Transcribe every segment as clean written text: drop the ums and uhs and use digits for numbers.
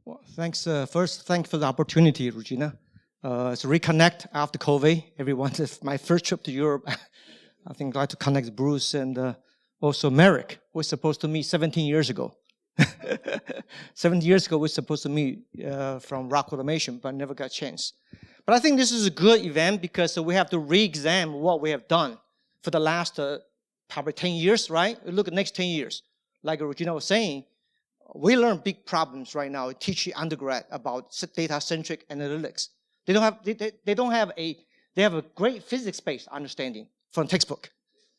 Well, thanks. First, thanks for the opportunity, Regina. To reconnect after COVID. Everyone, it's my first trip to Europe. I think I'd like to connect Bruce and also Merrick. We're supposed to meet 17 years ago. 17 years ago, we're supposed to meet from Rock Automation, but never got a chance. But I think this is a good event because we have to re-examine what we have done for the last probably 10 years, right? Look at the next 10 years. Like Regina was saying, we learn big problems right now. Teach undergrad about data-centric analytics. They have a great physics-based understanding from textbook,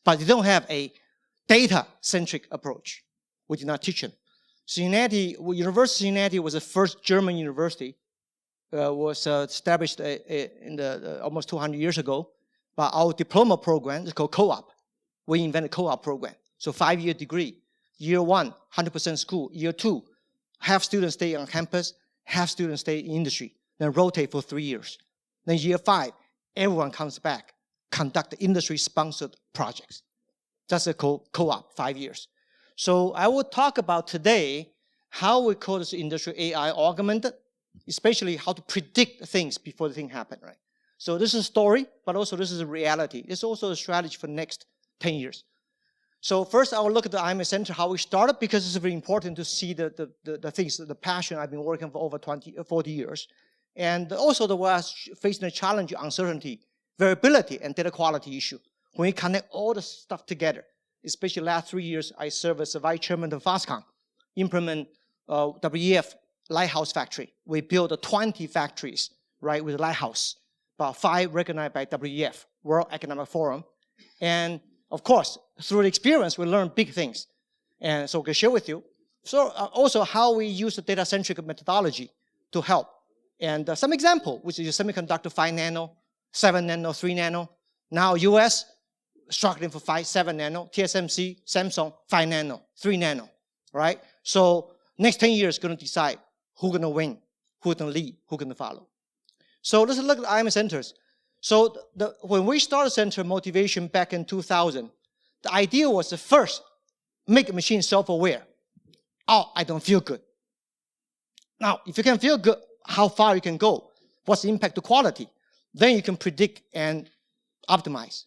but they don't have a data-centric approach. We did not teach them. University of Cincinnati was the first German university, was established in almost 200 years ago. But our diploma program is called co-op. We invented co-op program. So 5-year degree. Year 1, 100% school. Year 2, half students stay on campus, half students stay in industry. Then rotate for 3 years. Then year 5, everyone comes back, conduct industry-sponsored projects. That's a co-op, 5 years. So I will talk about today how we call this industry AI-Augmented, especially how to predict things before the thing happen, right? So this is a story, but also this is a reality. It's also a strategy for the next 10 years. So first, I will look at the IMS Center, how we started, because it's very important to see the things, the passion I've been working for over 40 years. And also the was facing a challenge, uncertainty, variability, and data quality issue. When we connect all the stuff together, especially last 3 years, I serve as the vice chairman of FOSCON, implement WEF Lighthouse Factory. We built 20 factories, right, with Lighthouse, about 5 recognized by WEF, World Economic Forum. And of course, through the experience, we learn big things. And so I can share with you. So also how we use the data-centric methodology to help. And some example, which is semiconductor 5 nano, 7 nano, 3 nano. Now US, struggling for 7 nano. TSMC, Samsung, 5 nano, 3 nano, right? So next 10 years going to decide who's going to win, who's going to lead, who's going to follow. So let's look at the IMS centers. So when we started center motivation back in 2000, the idea was to first make a machine self-aware. Oh, I don't feel good. Now, if you can feel good, how far you can go? What's the impact to quality? Then you can predict and optimize.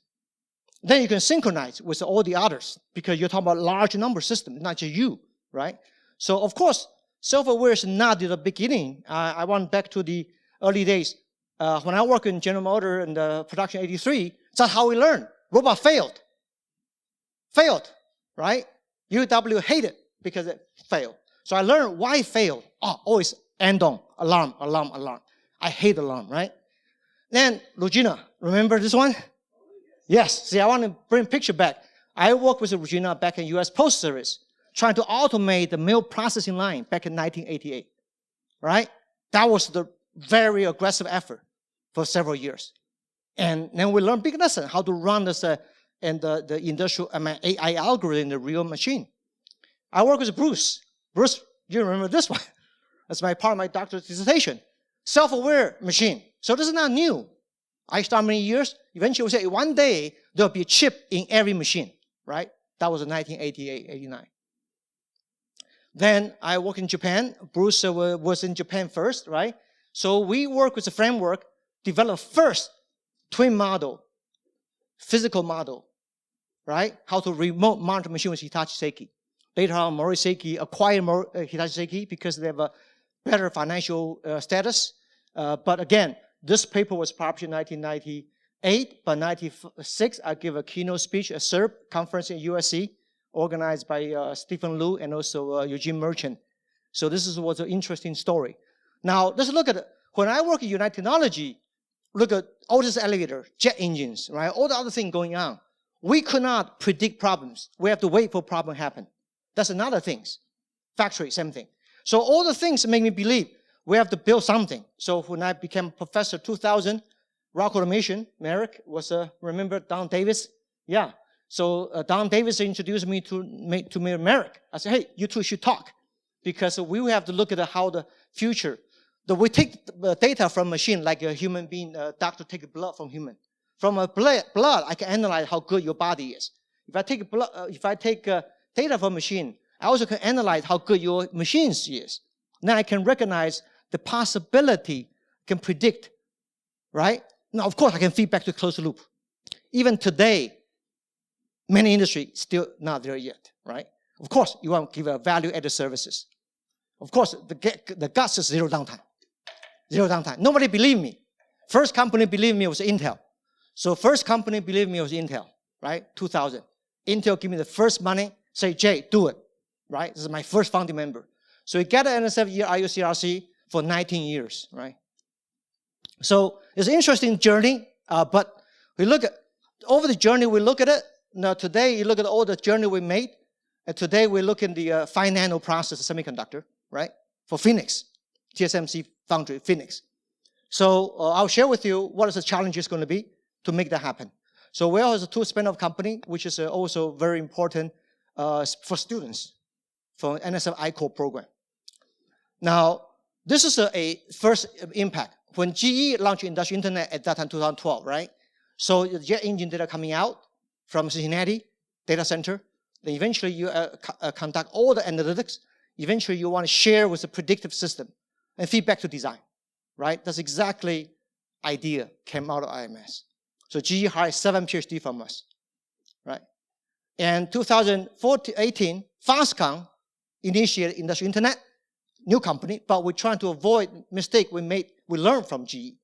Then you can synchronize with all the others because you're talking about large number system, not just you, right? So of course, self-aware is not the beginning. I went back to the early days. When I worked in General Motors in the production 83, that's how we learned. Robot failed. Failed, right? UW hated because it failed. So I learned why it failed. Oh, always end on, alarm, alarm, alarm. I hate alarm, right? Then, Regina, remember this one? Yes, see, I want to bring a picture back. I worked with Regina back in US Post Service, trying to automate the mail processing line back in 1988, right? That was the very aggressive effort for several years. And then we learned big lesson, how to run this and the industrial AI algorithm in the real machine. I work with Bruce. Bruce, you remember this one? That's my part of my doctoral dissertation. Self-aware machine. So this is not new. I started many years. Eventually, we say one day there'll be a chip in every machine, right? That was in 1988, 89. Then I work in Japan. Bruce was in Japan first, right? So we work with the framework, develop first twin model, physical model, right? How to remote monitor machine with Hitachi Seiki. Later on, Mori Seiki acquired Hitachi Seiki because they have a better financial status. But again, this paper was published in 1998, but 1996, I give a keynote speech at CIIRC conference in USC, organized by Stephen Liu and also Eugene Merchant. So this was an interesting story. Now, let's look at, when I work at United Technology, look at all this elevator, jet engines, right? All the other things going on. We could not predict problems. We have to wait for problem happen. That's another thing. Factory, same thing. So all the things make me believe we have to build something. So when I became professor 2000, Rock Automation, Merrick was, remember Don Davis? Yeah. So Don Davis introduced me to Merrick. I said, hey, you two should talk because we have to look at how the future. We take the data from machine like a human being, doctor take blood from human. From a blood, I can analyze how good your body is. If I take data from machine, I also can analyze how good your machines is. Now I can recognize the possibility, can predict, right? Now, of course, I can feed back to closed loop. Even today, many industries still not there yet, right? Of course, you want to give a value-added services. Of course, the guts is zero downtime. Zero downtime. Nobody believed me. First company believed me was Intel. So first company believed me was Intel, right? 2000. Intel gave me the first money, say, Jay, do it, right? This is my first founding member. So we get an NSF IUCRC for 19 years, right? So it's an interesting journey, but we look at, over the journey, we look at it. Now today, you look at all the journey we made, and today we look in the 5 nano process semiconductor, right? For Phoenix, TSMC foundry, Phoenix. So I'll share with you what is the challenges going to be to make that happen. So we also have a 2 spin-off company, which is also very important for students, for NSF ICO program. Now, this is a first impact. When GE launched Industrial Internet at that time, 2012, right? So the jet engine data coming out from Cincinnati data center. Then eventually you conduct all the analytics. Eventually you want to share with the predictive system and feedback to design, right? That's exactly idea came out of IMS. So GE hired 7 PhD from us, right? And 2018, Foxconn initiated Industrial Internet, new company, but we're trying to avoid mistake we learned from GE,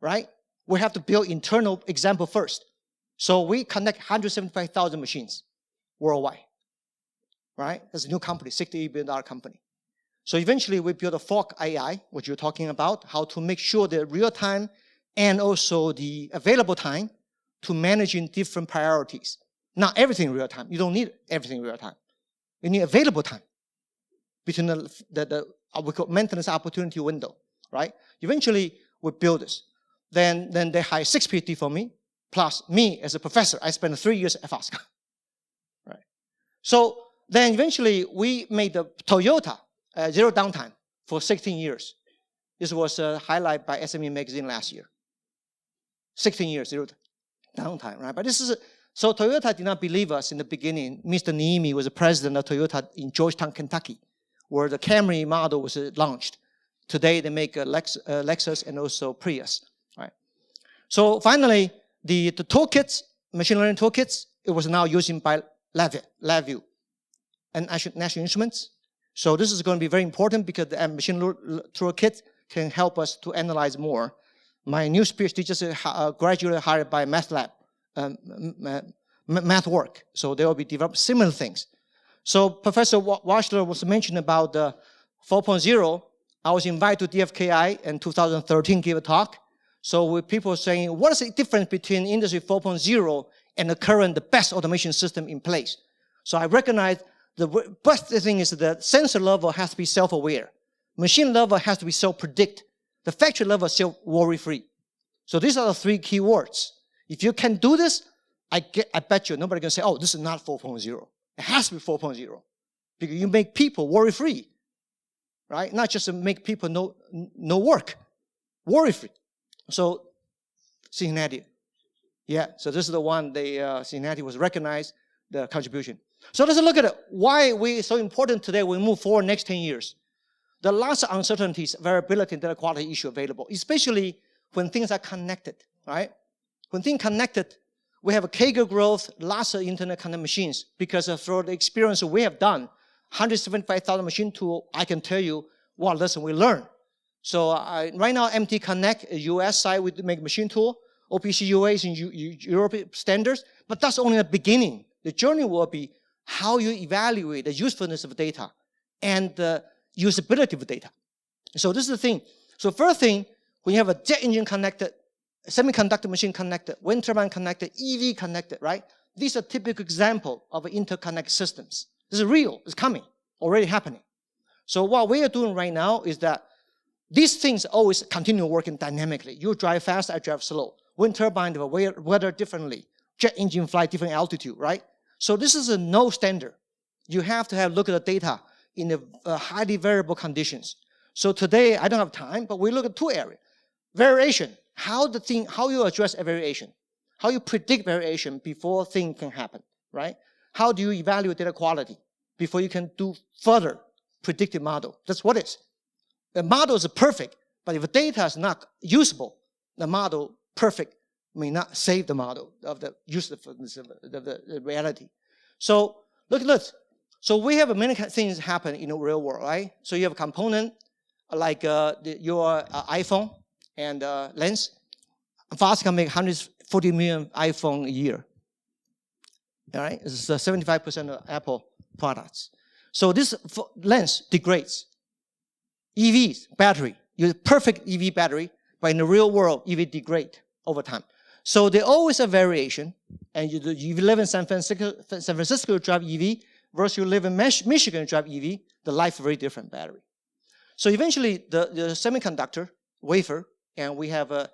right? We have to build internal example first. So we connect 175,000 machines worldwide, right? That's a new company, $68 billion company. So eventually we built a fork AI, which you're talking about, how to make sure the real time and also the available time to managing different priorities. Not everything real time. You don't need everything real time. You need available time between the we call maintenance opportunity window, right? Eventually we build this. Then they hire 6 PhD for me, plus me as a professor. I spent 3 years at Foxconn, right? So then eventually we made the Toyota zero downtime for 16 years. This was highlighted by SME magazine last year. 16 years, zero downtime, right? But this is, so Toyota did not believe us in the beginning. Mr. Niimi was the president of Toyota in Georgetown, Kentucky, where the Camry model was launched. Today they make Lexus and also Prius, right? So finally, the toolkits, machine learning toolkits, it was now using by LabVIEW and National Instruments. So this is going to be very important because the machine toolkit can help us to analyze more. My new PhD just graduated hired by Math Lab, Math Work. So they will be developing similar things. So Professor Washler was mentioning about the 4.0. I was invited to DFKI in 2013, give a talk. So with people saying, what is the difference between Industry 4.0 and the best automation system in place? So I recognize the best thing is that sensor level has to be self-aware. Machine level has to be self-predict. The factory level is still worry-free. So these are the 3 key words. If you can do this, I bet you nobody can say, oh, this is not 4.0. It has to be 4.0. Because you make people worry-free, right? Not just to make people no work, worry-free. So Cincinnati, yeah. So this is the one Cincinnati was recognized the contribution. So let's look at it. Why we so important today. We move forward next 10 years. There are lots of uncertainties, variability, and data quality issue available, especially when things are connected, right? When things connected, we have a CAGR growth, lots of internet connected machines, because through the experience we have done, 175,000 machine tool, I can tell you what lesson we learned. So right now, MT Connect, US side, we make machine tool, OPC UA is in European standards, but that's only the beginning. The journey will be how you evaluate the usefulness of data and the usability of data. So this is the thing. So first thing, when you have a jet engine connected, semiconductor machine connected, wind turbine connected, EV connected, right? These are typical examples of interconnect systems. This is real, it's coming, already happening. So what we are doing right now is that these things always continue working dynamically. You drive fast, I drive slow. Wind turbine, the weather differently. Jet engine fly different altitude, right? So this is a no standard. You have to look at the data in the highly variable conditions. So today, I don't have time, but we look at 2 areas. Variation, how you address a variation. How you predict variation before things can happen, right? How do you evaluate data quality before you can do further predictive model. That's what it is. The model is perfect, but if the data is not usable, the model perfect may not save the model of the usefulness of the reality. So look at this. So we have many things happen in the real world, right? So you have a component like your iPhone and lens. Fast can make 140 million iPhone a year. All right, it's 75% of Apple products. So this lens degrades. EVs, battery, use perfect EV battery, but in the real world, EV degrade over time. So there always a variation. And you live in San Francisco, drive EV, versus you live in Michigan, drive EV, the life is very different battery. So eventually, the semiconductor wafer, and we have a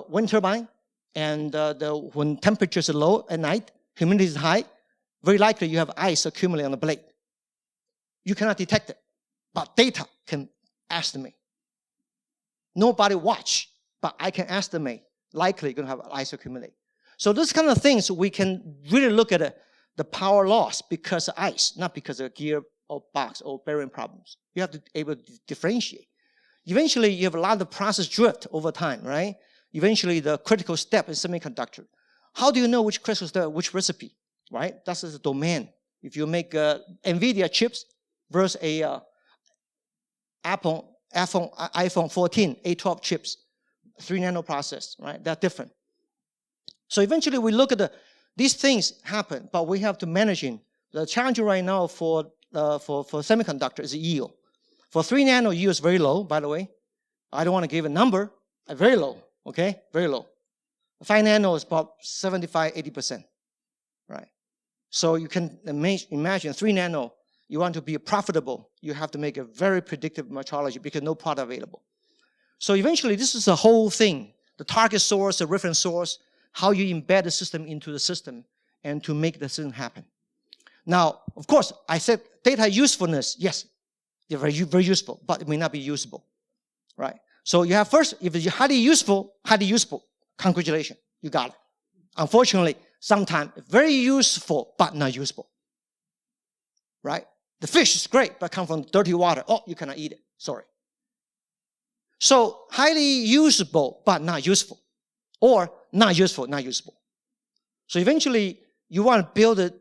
wind turbine, and when temperatures are low at night, humidity is high, very likely you have ice accumulate on the blade. You cannot detect it, but data can estimate. Nobody watch, but I can estimate likely going to have ice accumulate. So this kind of things we can really look at the power loss because of ice, not because of gear or box or bearing problems. You have to be able to differentiate. Eventually, you have a lot of process drift over time, right? Eventually, the critical step is semiconductor. How do you know which critical step, which recipe, right? That's the domain. If you make NVIDIA chips versus a iPhone 14, A12 chips, 3 nano process, right? They're different. So eventually we look at these things happen, but we have to manage it. The challenge right now for semiconductor is yield. For 3 nano, yield is very low, by the way. I don't want to give a number, very low, okay? Very low. 5 nano is about 75, 80%, right? So you can imagine 3 nano, you want to be profitable, you have to make a very predictive metrology because no product available. So eventually, this is the whole thing. The target source, the reference source, how you embed the system into the system and to make the system happen. Now, of course, I said data usefulness, yes, they're very useful, but it may not be usable, right? So you have first, if it's highly useful, congratulations, you got it. Unfortunately, sometimes very useful, but not usable, right? The fish is great, but come from dirty water. Oh, you cannot eat it, sorry. So highly usable, but not useful. Or not useful, not usable. So eventually, you want to build a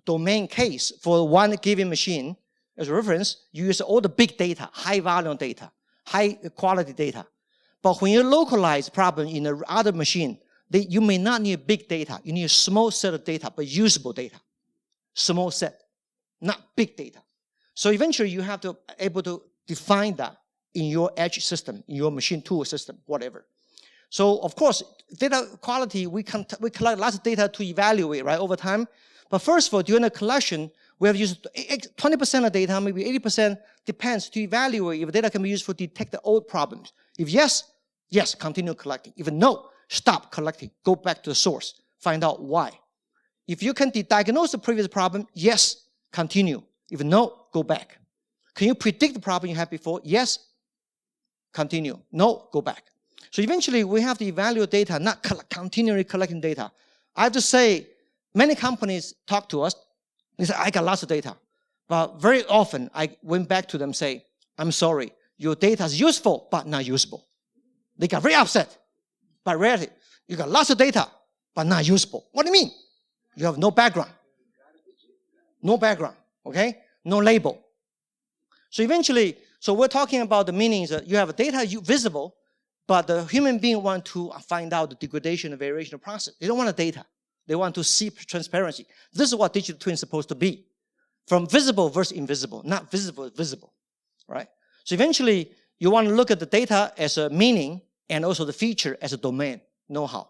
domain case for one given machine as a reference. You use all the big data, high volume data, high quality data. But when you localize problem in the other machine, you may not need big data. You need a small set of data, but usable data. Small set, not big data. So eventually, you have to be able to define that in your edge system, in your machine tool system, whatever. So of course, data quality, we collect lots of data to evaluate, right, over time. But first of all, during the collection, we have used 20% of data, maybe 80%, depends to evaluate if data can be used to detect the old problems. If yes, yes, continue collecting. If no, stop collecting. Go back to the source. Find out why. If you can diagnose the previous problem, yes, continue. If no, go back. Can you predict the problem you had before? Yes, continue. No, go back. So eventually, we have to evaluate data, not continually collecting data. I have to say, many companies talk to us. They say, I got lots of data. But very often, I went back to them and say, I'm sorry, your data is useful, but not usable. They got very upset. But rarely, you got lots of data, but not usable. What do you mean? You have no background. No background, okay? No label. So eventually, so we're talking about the meanings that you have data visible, but the human being want to find out the degradation and variation of process. They don't want the data. They want to see transparency. This is what digital twin is supposed to be. From visible versus invisible, not visible, visible, right? So eventually, you want to look at the data as a meaning and also the feature as a domain, know-how.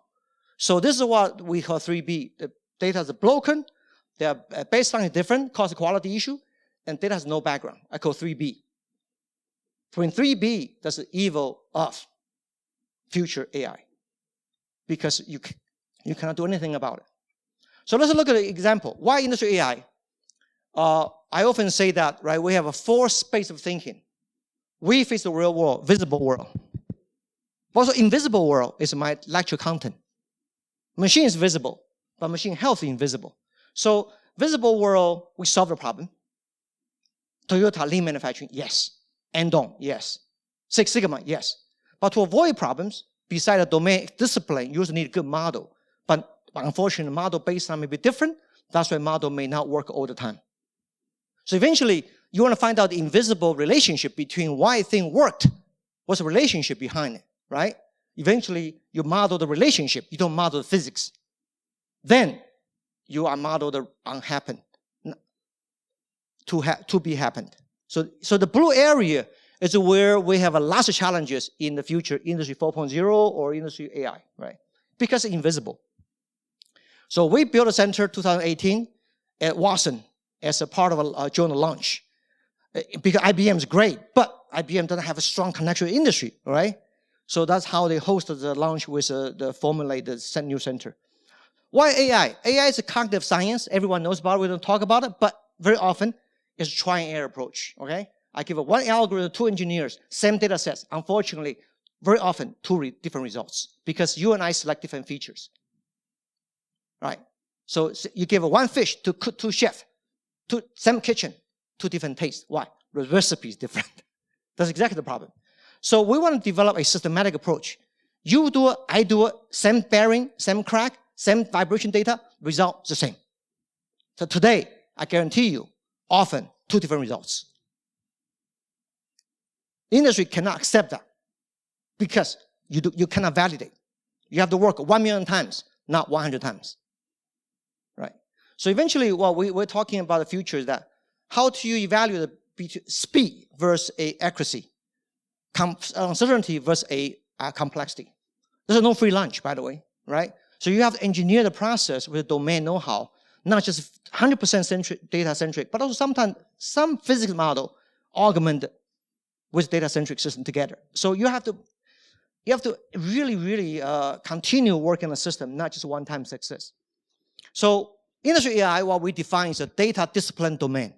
So this is what we call 3B. The data is broken, their baseline is different, cause a quality issue, and data has no background. I call 3B. When 3B, that's the evil of future AI, because you cannot do anything about it. So let's look at an example. Why industrial AI? I often say that, right, we have a 4 space of thinking. We face the real world, visible world. Also, invisible world is my lecture content. Machine is visible, but machine health is invisible. So visible world, we solve the problem. Toyota lean manufacturing, yes. Andon, yes. Six Sigma, yes. But to avoid problems, besides the domain discipline, you also need a good model. But unfortunately, model baseline may be different. That's why model may not work all the time. So eventually, you want to find out the invisible relationship between why a thing worked. What's the relationship behind it, right? Eventually, you model the relationship. You don't model the physics. Then, you are model the unhappened, to be happened. So the blue area is where we have a lot of challenges in the future, Industry 4.0 or Industry AI, right? Because it's invisible. So we built a center 2018 at Watson as a part of a journal launch. Because IBM is great, but IBM doesn't have a strong connection to industry, right? So that's how they hosted the launch with the formulated new center. Why AI? AI is a cognitive science. Everyone knows about it. We don't talk about it, but very often it's a try and error approach, okay? I give one algorithm to 2 engineers, same data sets. Unfortunately, very often 2 different results because you and I select different features, right? So you give 1 fish to 2 chefs, same kitchen, 2 different tastes. Why? The recipe is different. That's exactly the problem. So we want to develop a systematic approach. You do it, I do it, same bearing, same crack, same vibration data, result the same. So today, I guarantee you, often 2 different results. Industry cannot accept that because you cannot validate. You have to work 1 million times, not 100 times, right? So eventually, what we're talking about the future is that how do you evaluate the speed versus accuracy, uncertainty versus complexity. There's no free lunch, by the way, right? So you have to engineer the process with domain know-how, not just 100% data-centric, but also sometimes some physics model augmented with data-centric system together. So you have to really continue working on the system, not just one-time success. So industry AI, what we define is a data discipline domain.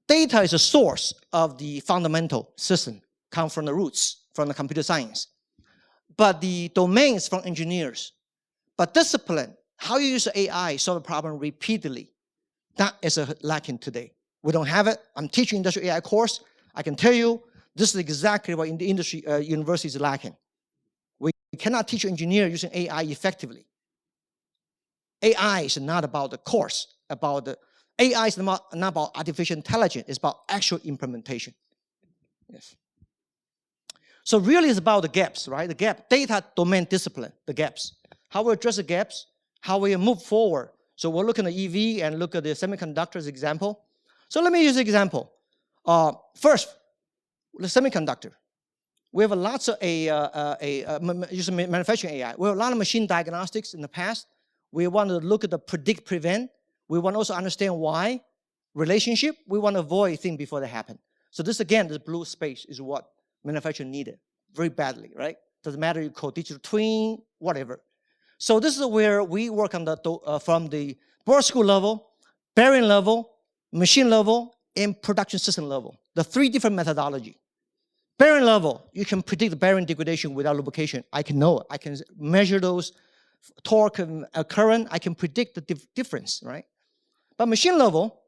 Data is a source of the fundamental system, come from the roots, from the computer science. But the domain is from engineers. But discipline, how you use AI solve a problem repeatedly, that is lacking today. We don't have it. I'm teaching industrial AI course. I can tell you, this is exactly what in the industry university is lacking. We cannot teach engineers using AI effectively. AI is not about the course, AI is not about artificial intelligence, it's about actual implementation. Yes. So really it's about the gaps, right? The gap, data domain discipline, the gaps. How we address the gaps, how we move forward. So we're looking at EV and look at the semiconductors example. So let me use an example. First, the semiconductor. We have lots of using manufacturing AI. We have a lot of machine diagnostics in the past. We want to look at the predict, prevent. We want to also understand why. Relationship, we want to avoid things before they happen. So this, again, this blue space is what manufacturing needed very badly, right? Doesn't matter you call digital twin, whatever. So this is where we work on from the board school level, bearing level, machine level, and production system level. The 3 different methodology. Bearing level, you can predict the bearing degradation without lubrication. I can know it. I can measure those torque and current. I can predict the difference, right? But machine level,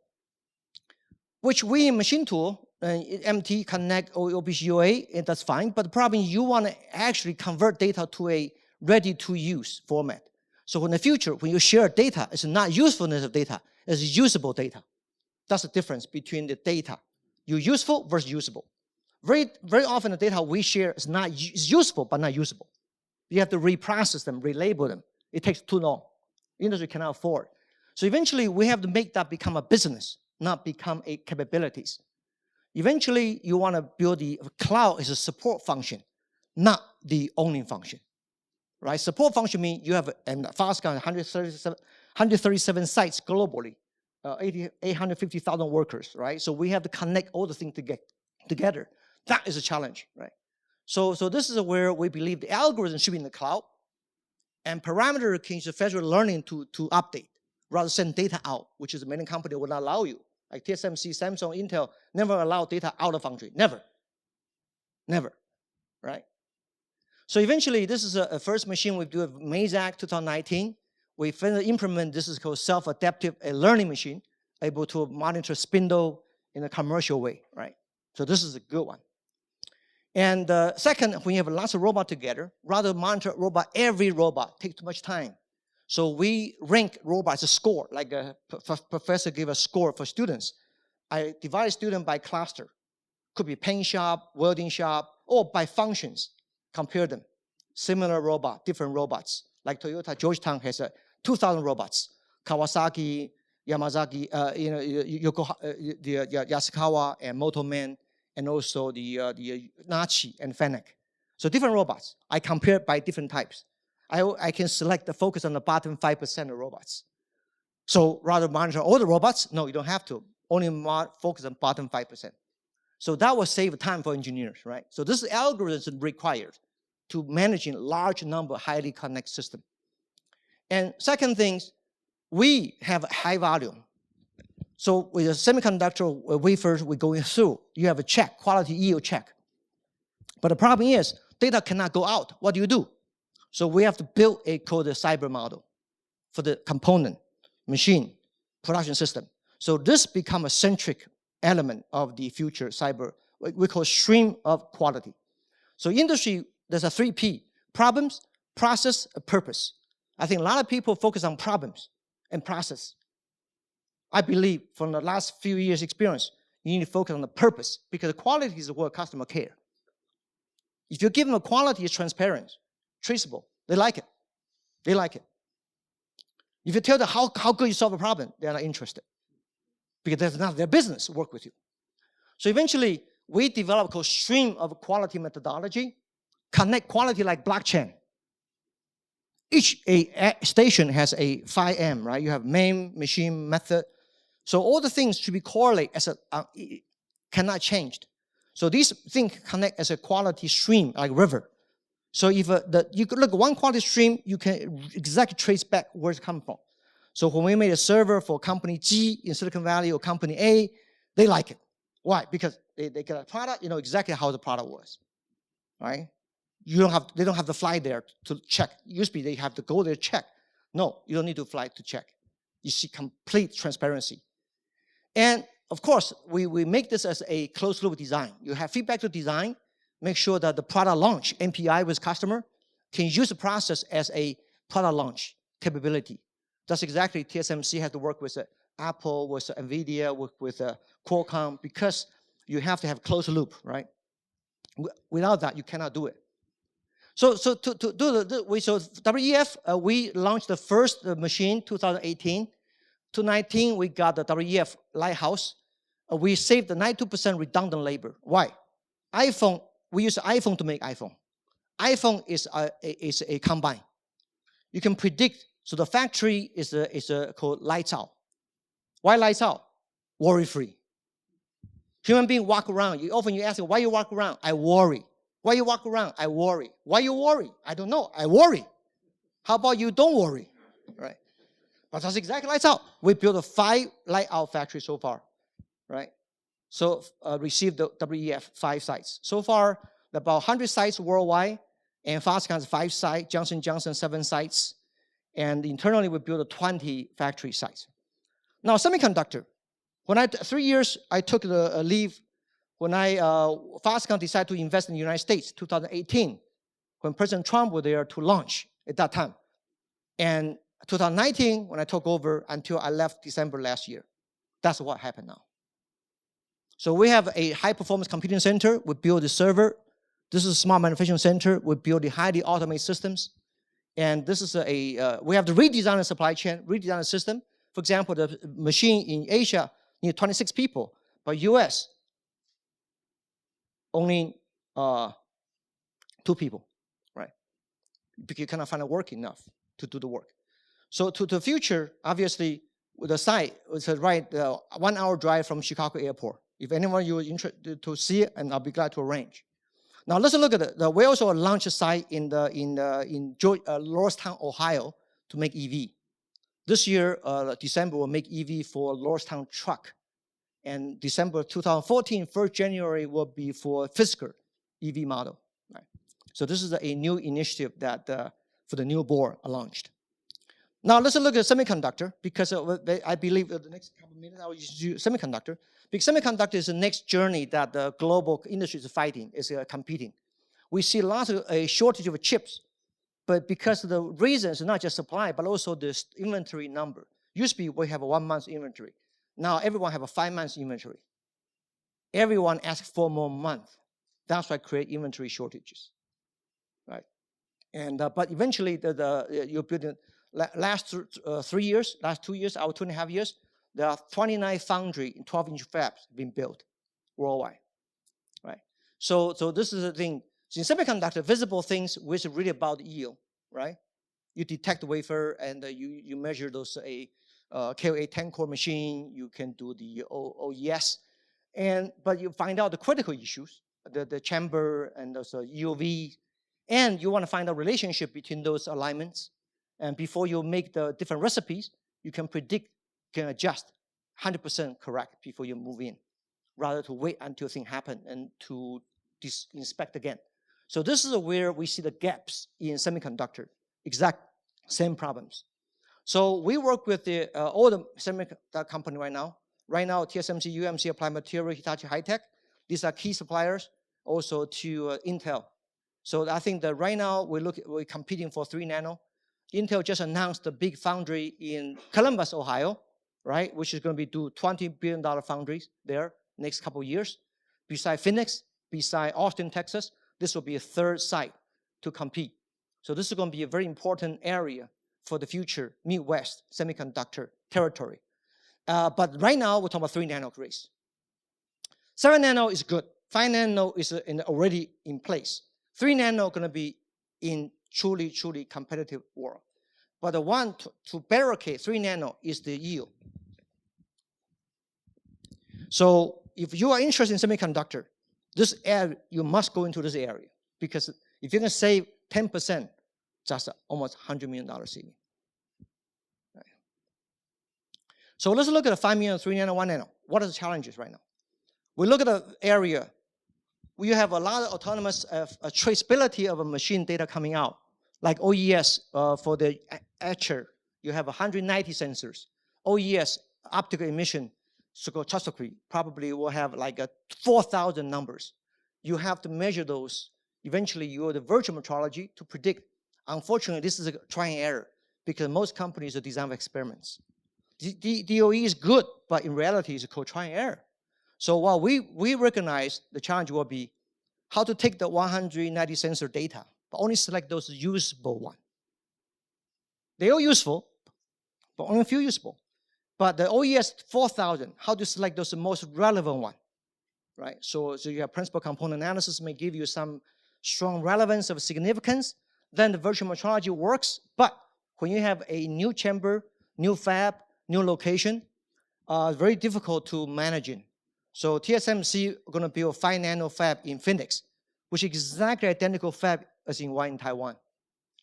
which we in machine tool, MT, Connect, OBC, UA, that's fine. But the problem is you want to actually convert data to a ready-to-use format. So in the future, when you share data, it's not usefulness of data, it's usable data. That's the difference between the data. You're useful versus usable. Very often the data we share is useful, but not usable. You have to reprocess them, relabel them. It takes too long. Industry cannot afford. So eventually, we have to make that become a business, not become a capabilities. Eventually, you want to build the cloud as a support function, not the owning function. Right? Support function means you have Foxconn 137 sites globally, 850,000 workers, right? So we have to connect all the things together. That is a challenge, right? So this is where we believe the algorithm should be in the cloud, and parameter can use federal learning to update, rather send data out, which is many companies will not allow you. Like TSMC, Samsung, Intel never allow data out of foundry. Never, right? So eventually, this is a first machine we do at MAZAC 2019. We finally implement this is called self-adaptive learning machine, able to monitor spindle in a commercial way, right? So this is a good one. And second, when you have lots of robots together, rather than monitor robot, every robot takes too much time. So we rank robots a score, like a professor gave a score for students. I divide students by cluster. Could be paint shop, welding shop, or by functions. Compare them. Similar robot, different robots. Like Toyota Georgetown has 2,000 robots. Kawasaki, Yamazaki, Yasukawa and Motorman, and also the Nachi and Fennec. So different robots. I compare by different types. I can select the focus on the bottom 5% of robots. So rather monitor all the robots, no, you don't have to. Only focus on bottom 5%. So that will save time for engineers, right? So this is algorithms required to manage a large number of highly connected systems. And second things, we have high volume. So with a semiconductor wafers we're going through, you have a check, quality yield check. But the problem is, data cannot go out. What do? So we have to build a called a cyber model for the component, machine, production system. So this becomes a centric element of the future cyber, we call stream of quality. So industry, there's a 3P, problems, process, purpose. I think a lot of people focus on problems and process. I believe from the last few years' experience, you need to focus on the purpose because quality is what customer care. If you give them a quality, it's transparent, traceable. They like it. They like it. If you tell them how good you solve a problem, they're not interested because that's not their business to work with you. So eventually, we developed a stream of quality methodology, connect quality like blockchain. Each station has a 5M, right? You have main, machine, method. So all the things should be correlated as cannot change. So these things connect as a quality stream, like river. So if you could look at one quality stream, you can exactly trace back where it's come from. So when we made a server for company G in Silicon Valley or company A, they like it. Why? Because they get a product, you know exactly how the product was, right? They don't have to fly there to check. Usually they have to go there to check. No, you don't need to fly to check. You see complete transparency. And of course, we make this as a closed loop design. You have feedback to design, make sure that the product launch, NPI with customer, can use the process as a product launch capability. That's exactly TSMC had to work with Apple, with NVIDIA, with Qualcomm, because you have to have closed loop, right? Without that, you cannot do it. So to do WEF, we launched the first machine 2018. 2019, we got the WEF Lighthouse. We saved the 92% redundant labor. Why? iPhone, we use iPhone to make iPhone. iPhone is a combine. You can predict, so the factory is called lights out. Why lights out? Worry-free. Human being walk around. Often you ask, why you walk around? I worry. Why you walk around? I worry. Why you worry? I don't know. I worry. How about you don't worry? Right? But that's exactly lights out. We built 5 light out factories so far, right? So received the WEF 5 sites. So far, about 100 sites worldwide, and Foxconn has 5 sites, Johnson & Johnson 7 sites, and internally we built 20 factory sites. Now, semiconductor. When 3 years, I took the leave when Foxconn decided to invest in the United States, 2018, when President Trump was there to launch at that time. And 2019, when I took over until I left December last year. That's what happened now. So we have a high-performance computing center. We build the server. This is a smart manufacturing center. We build the highly automated systems. And this is we have to redesign the supply chain, redesign the system. For example, the machine in Asia needs 26 people, but US, only 2 people, right? Because you cannot find a work enough to do the work. So to the future, obviously, with the site, it's a 1 hour drive from Chicago Airport. If anyone you are interested to see it, and I'll be glad to arrange. Now let's look at we also launched a site in Lordstown, Ohio, to make EV. This year, December, we'll make EV for Lordstown truck, and December 2014, 1st January will be for Fisker EV model. Right? So this is a new initiative that for the new board launched. Now let's look at semiconductor, because I believe the next couple of minutes I will use semiconductor, Because semiconductor is the next journey that the global industry is fighting, is competing. We see lots of a shortage of chips, but because of the reasons, not just supply, but also the inventory number. Used to be we have a 1 month inventory. Now everyone have a 5 months inventory. Everyone asks for more month. That's why create inventory shortages, right? And but eventually, you build it. Last 3 years, last 2 years, our 2.5 years, there are 29 foundry in 12-inch fabs being built worldwide, right? So this is the thing. In semiconductor, visible things, which is really about yield, right? You detect the wafer and you measure those KLA 10-core machine. You can do the OES, but you find out the critical issues, the chamber and those UV, and you want to find a relationship between those alignments. And before you make the different recipes, you can predict, can adjust 100% correct before you move in, rather to wait until things happen and to inspect again. So this is where we see the gaps in semiconductor, exact same problems. So we work with all the semiconductor company right now. Right now, TSMC, UMC, Applied Materials, Hitachi High-Tech, these are key suppliers, also to Intel. So I think that right now we're competing for 3 nano. Intel just announced the big foundry in Columbus, Ohio, right, which is going to be do $20 billion foundries there next couple of years. Beside Phoenix, beside Austin, Texas, this will be a 3rd site to compete. So this is going to be a very important area for the future Midwest semiconductor territory. But right now, we're talking about 3 nano race. 7 nano is good. 5 nano is already in place. 3 nano going to be in truly competitive world. But the one to barricade 3 nano is the yield. So if you are interested in semiconductor, this area, you must go into this area. Because if you're going to save 10%, that's almost $100 million saving. Right. So let's look at the 5 nano, 3 nano, 1 nano. What are the challenges right now? We look at the area. We have a lot of autonomous traceability of a machine data coming out. Like OES for the etcher, you have 190 sensors. OES, optical emission spectroscopy, probably will have like 4,000 numbers. You have to measure those. Eventually, you have the virtual metrology to predict. Unfortunately, this is a try and error because most companies are design experiments. DOE is good, but in reality, it's called try and error. So while we recognize the challenge will be how to take the 190 sensor data, but only select those usable ones. They're all useful, but only a few usable. But the OES 4,000, how to select those most relevant ones, right? So you have principal component analysis may give you some strong relevance of significance. Then the virtual metrology works. But when you have a new chamber, new fab, new location, very difficult to manage in. So TSMC are going to build a 5 nano fab in Phoenix, which is exactly identical fab as in one in Taiwan.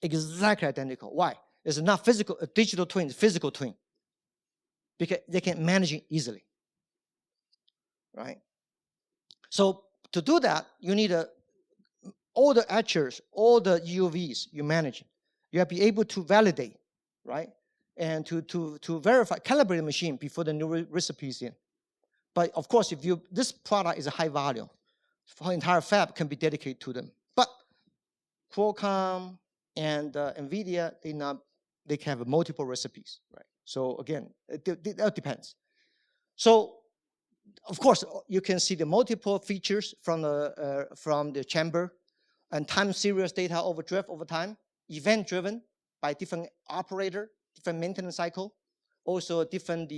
Exactly identical. Why? It's not physical, a digital twin, it's physical twin. Because they can manage it easily, right? So to do that, you need all the etchers, all the EUVs you manage. You have to be able to validate, right? And to verify, calibrate the machine before the new recipe is in. But of course, if this product is a high volume, for entire fab can be dedicated to them. But Qualcomm and NVIDIA, they can have multiple recipes, right? So again, that depends. So of course, you can see the multiple features from the chamber and time series data overdrift over time, event driven by different operator, different maintenance cycle, also different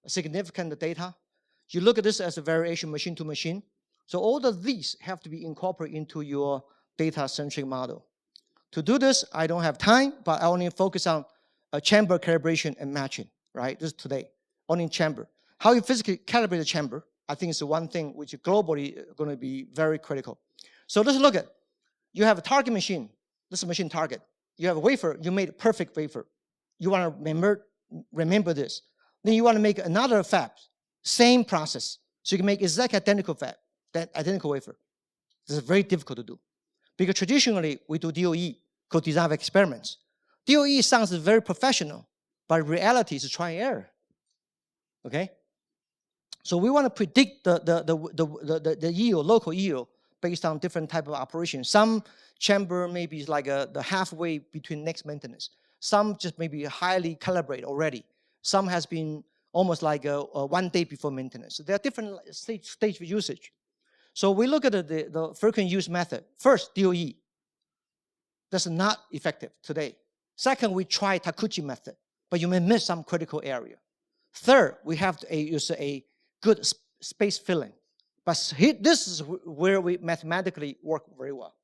significant data. You look at this as a variation machine to machine. So all of these have to be incorporated into your data-centric model. To do this, I don't have time, but I only focus on chamber calibration and matching, right? This is today, only chamber. How you physically calibrate the chamber, I think is the one thing which globally is going to be very critical. So let's look at, you have a target machine. This is a machine target. You have a wafer, you made a perfect wafer. You want to remember this. Then you want to make another fab, same process. So you can make exactly identical fab, that identical wafer. This is very difficult to do. Because traditionally, we do DOE, called design of experiments. DOE sounds very professional, but reality is try and error, okay? So we want to predict the yield, local yield, based on different type of operations. Some chamber maybe is like the halfway between next maintenance. Some just maybe highly calibrated already. Some has been almost like a 1 day before maintenance. So there are different stage of usage. So we look at the frequent use method. First, DOE. That's not effective today. Second, we try Takuchi method, but you may miss some critical area. Third, we have to use a good space filling. But this is where we mathematically work very well,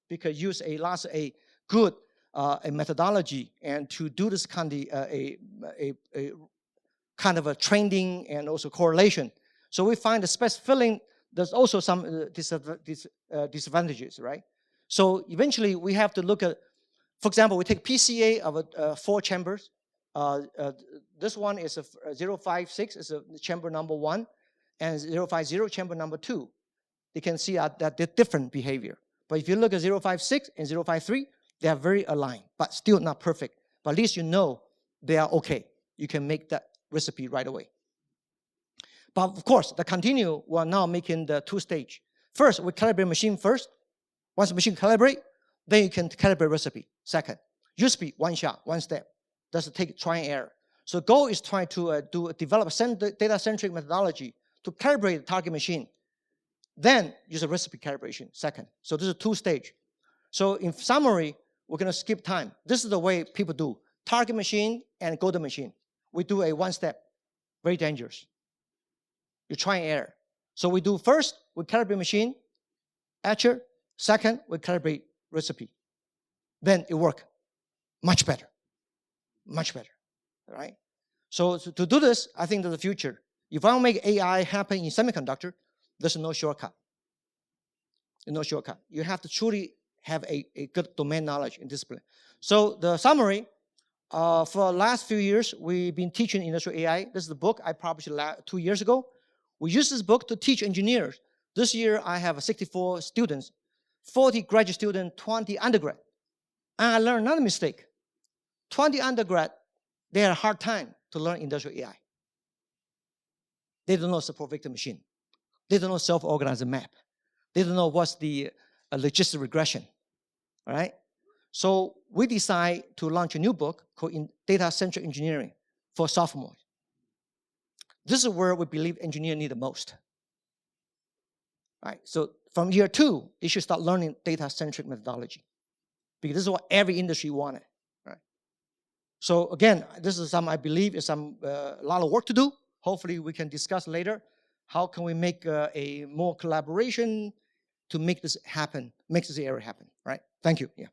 because use a good a methodology and to do this kind of a trending and also correlation. So we find the space filling, there's also some disadvantages, right? So eventually we have to look at, for example, we take PCA of 4 chambers. This one is a 056 is a chamber number 1, and 050 chamber number 2. You can see that they're different behavior. But if you look at 056 and 053, they are very aligned, but still not perfect. But at least you know they are okay. You can make that recipe right away. But of course, the continue, we're now making the 2-stage. First, we calibrate machine first. Once the machine calibrate, then you can calibrate recipe. Second, used to be 1 shot, 1 step. That's take try and error. So the goal is trying to develop a data-centric methodology to calibrate the target machine. Then use a recipe calibration, second. So this is 2-stage. So in summary, we're going to skip time. This is the way people do. Target machine and go to machine. We do a 1-step, very dangerous. You try and error. So we do first, we calibrate machine, etcher. Second, we calibrate recipe. Then it works much better, all right? So to do this, I think there's a future. If I want to make AI happen in semiconductor, there's no shortcut. There's no shortcut. You have to truly have a good domain knowledge and discipline. So the summary, for the last few years, we've been teaching industrial AI. This is the book I published 2 years ago. We use this book to teach engineers. This year, I have 64 students, 40 graduate students, 20 undergrad. And I learned another mistake. 20 undergrad, they had a hard time to learn industrial AI. They don't know support vector machine. They don't know self-organized map. They don't know what's the logistic regression, all right? So we decide to launch a new book called Data-Centric Engineering for sophomores. This is where we believe engineers need the most. All right, so from year 2, they should start learning data-centric methodology, because this is what every industry wanted. Right? So again, this is I believe is a lot of work to do. Hopefully we can discuss later. How can we make a more collaboration to make this happen, make this area happen, right? Thank you. Yeah.